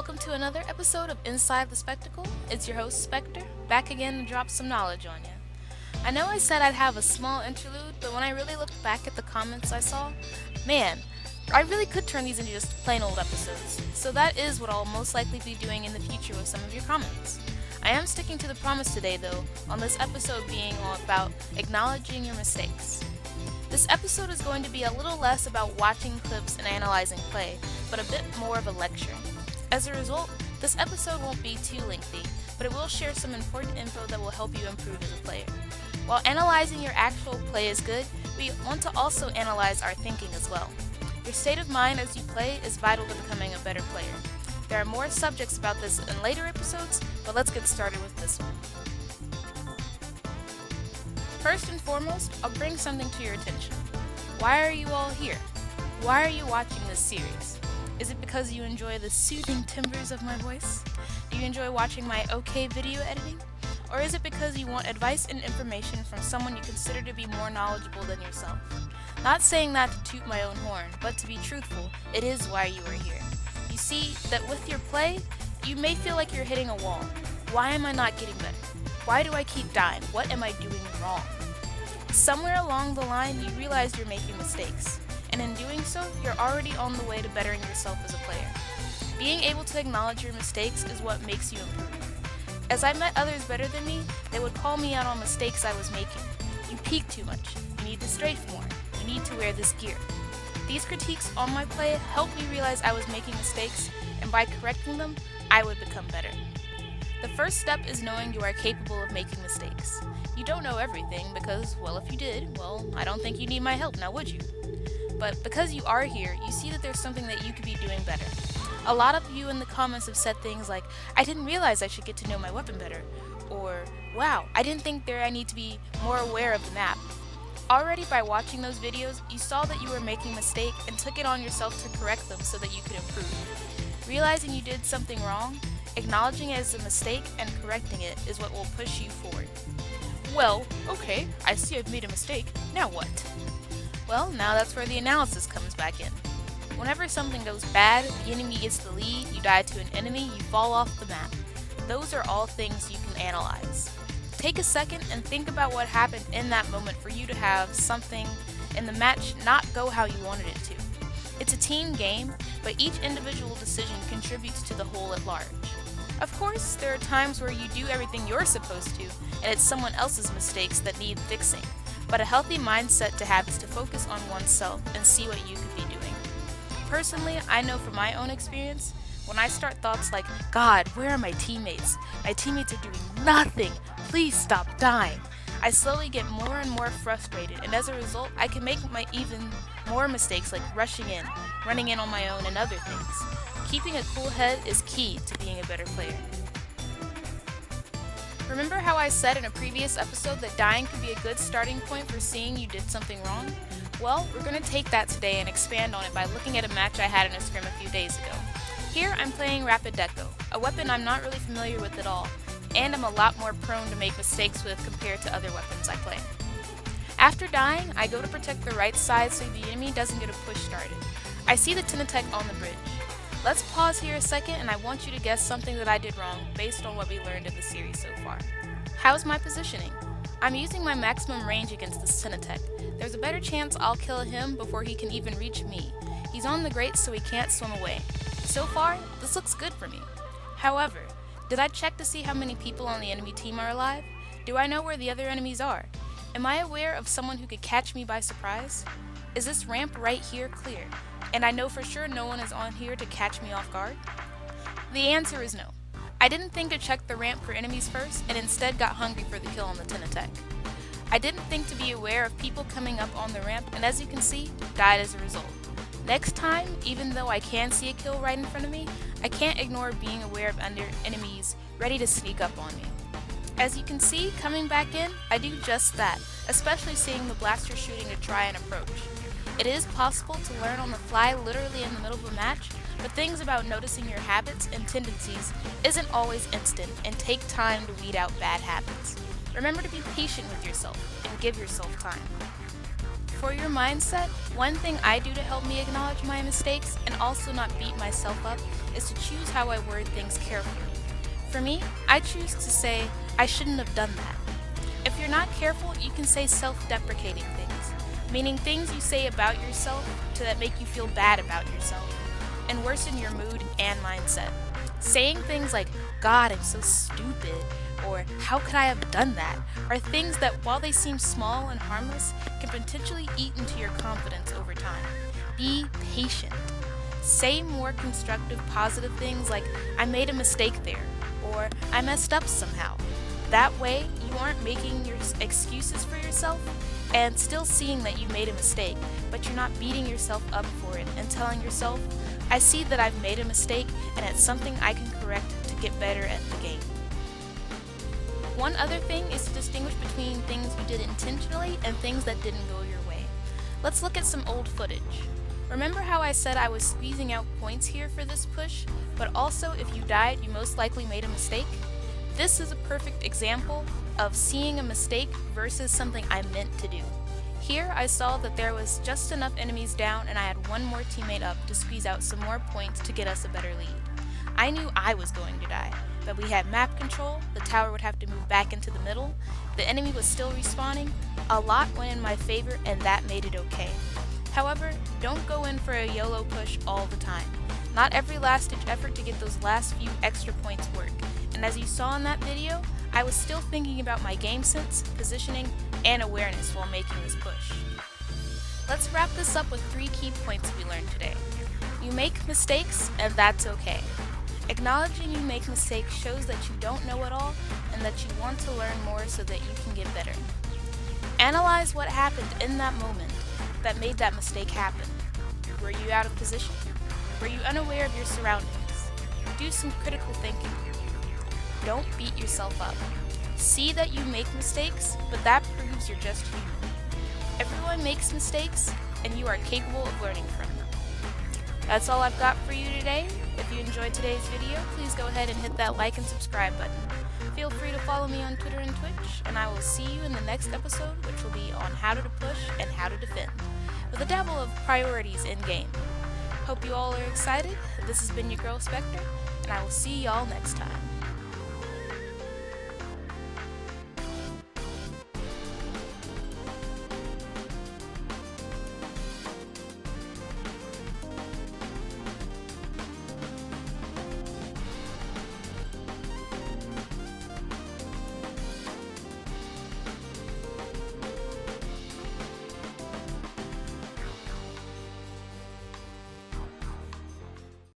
welcome to another episode of Inside the Spectacle. It's your host, Spectre, back again to drop some knowledge on you. I know I said I'd have a small interlude, but when I really looked back at the comments I saw, man, I really could turn these into just plain old episodes. So that is what I'll most likely be doing in the future with some of your comments. I am sticking to the promise today, though, on this episode being all about acknowledging your mistakes. This episode is going to be a little less about watching clips and analyzing play, but a bit more of a lecture. As a result, this episode won't be too lengthy, but it will share some important info that will help you improve as a player. While analyzing your actual play is good, we want to also analyze our thinking as well. Your state of mind as you play is vital to becoming a better player. There are more subjects about this in later episodes, but let's get started with this one. First and foremost, I'll bring something to your attention. Why are you all here? Why are you watching this series? Is it because you enjoy the soothing timbres of my voice? Do you enjoy watching my okay video editing? Or is it because you want advice and information from someone you consider to be more knowledgeable than yourself? Not saying that to toot my own horn, but to be truthful, it is why you are here. You see that with your play, you may feel like you're hitting a wall. Why am I not getting better? Why do I keep dying? What am I doing wrong? Somewhere along the line, you realize you're making mistakes. And in doing so, you're already on the way to bettering yourself as a player. Being able to acknowledge your mistakes is what makes you improve. As I met others better than me, they would call me out on mistakes I was making. You peek too much. You need to strafe more. You need to wear this gear. These critiques on my play helped me realize I was making mistakes, and by correcting them, I would become better. The first step is knowing you are capable of making mistakes. You don't know everything because, well, if you did, well, I don't think you need my help, now would you? But because you are here, you see that there's something that you could be doing better. A lot of you in the comments have said things like, I didn't realize I should get to know my weapon better, or, wow, I didn't think I need to be more aware of the map. Already by watching those videos, you saw that you were making a mistake and took it on yourself to correct them so that you could improve. Realizing you did something wrong, acknowledging it as a mistake and correcting it is what will push you forward. Well, okay, I see I've made a mistake, now what? Well, now that's where the analysis comes back in. Whenever something goes bad, the enemy gets the lead, you die to an enemy, you fall off the map. Those are all things you can analyze. Take a second and think about what happened in that moment for you to have something in the match not go how you wanted it to. It's a team game, but each individual decision contributes to the whole at large. Of course, there are times where you do everything you're supposed to, and it's someone else's mistakes that need fixing. But a healthy mindset to have is to focus on oneself and see what you could be doing. Personally, I know from my own experience, when I start thoughts like, God, where are my teammates? My teammates are doing nothing. Please stop dying. I slowly get more and more frustrated, and as a result, I can make even more mistakes like rushing in, running in on my own, and other things. Keeping a cool head is key to being a better player. Remember how I said in a previous episode that dying could be a good starting point for seeing you did something wrong? Well, we're going to take that today and expand on it by looking at a match I had in a scrim a few days ago. Here I'm playing Rapid Deco, a weapon I'm not really familiar with at all, and I'm a lot more prone to make mistakes with compared to other weapons I play. After dying, I go to protect the right side so the enemy doesn't get a push started. I see the Tinatech on the bridge. Let's pause here a second and I want you to guess something that I did wrong based on what we learned in the series so far. How's my positioning? I'm using my maximum range against this Tinatech. There's a better chance I'll kill him before he can even reach me. He's on the grate so he can't swim away. So far, this looks good for me. However, did I check to see how many people on the enemy team are alive? Do I know where the other enemies are? Am I aware of someone who could catch me by surprise? Is this ramp right here clear? And I know for sure no one is on here to catch me off guard? The answer is no. I didn't think to check the ramp for enemies first and instead got hungry for the kill on the Tinatech. I didn't think to be aware of people coming up on the ramp and as you can see, died as a result. Next time, even though I can see a kill right in front of me, I can't ignore being aware of enemies ready to sneak up on me. As you can see, coming back in, I do just that, especially seeing the blaster shooting to try and approach. It is possible to learn on the fly literally in the middle of a match, but things about noticing your habits and tendencies isn't always instant and take time to weed out bad habits. Remember to be patient with yourself and give yourself time. For your mindset, one thing I do to help me acknowledge my mistakes and also not beat myself up is to choose how I word things carefully. For me, I choose to say, I shouldn't have done that. If you're not careful, you can say self-deprecating things, meaning things you say about yourself that make you feel bad about yourself and worsen your mood and mindset. Saying things like, God, I'm so stupid, or how could I have done that, are things that, while they seem small and harmless, can potentially eat into your confidence over time. Be patient. Say more constructive, positive things like, I made a mistake there, or I messed up somehow. That way, you aren't making your excuses for yourself and still seeing that you made a mistake, but you're not beating yourself up for it and telling yourself, I see that I've made a mistake and it's something I can correct to get better at the game. One other thing is to distinguish between things you did intentionally and things that didn't go your way. Let's look at some old footage. Remember how I said I was squeezing out points here for this push, but also if you died, you most likely made a mistake? This is a perfect example of seeing a mistake versus something I meant to do. Here I saw that there was just enough enemies down and I had one more teammate up to squeeze out some more points to get us a better lead. I knew I was going to die, but we had map control, the tower would have to move back into the middle, the enemy was still respawning, a lot went in my favor and that made it okay. However, don't go in for a YOLO push all the time. Not every last-ditch effort to get those last few extra points work, and as you saw in that video, I was still thinking about my game sense, positioning, and awareness while making this push. Let's wrap this up with 3 key points we learned today. You make mistakes, and that's okay. Acknowledging you make mistakes shows that you don't know it all and that you want to learn more so that you can get better. Analyze what happened in that moment that made that mistake happen. Were you out of position? Were you unaware of your surroundings? Do some critical thinking. Don't beat yourself up. See that you make mistakes, but that proves you're just human. Everyone makes mistakes, and you are capable of learning from them. That's all I've got for you today. If you enjoyed today's video, please go ahead and hit that like and subscribe button. Feel free to follow me on Twitter and Twitch, and I will see you in the next episode, which will be on how to push and how to defend, with a dabble of priorities in-game. Hope you all are excited. This has been your girl Spectre, and I will see y'all next time.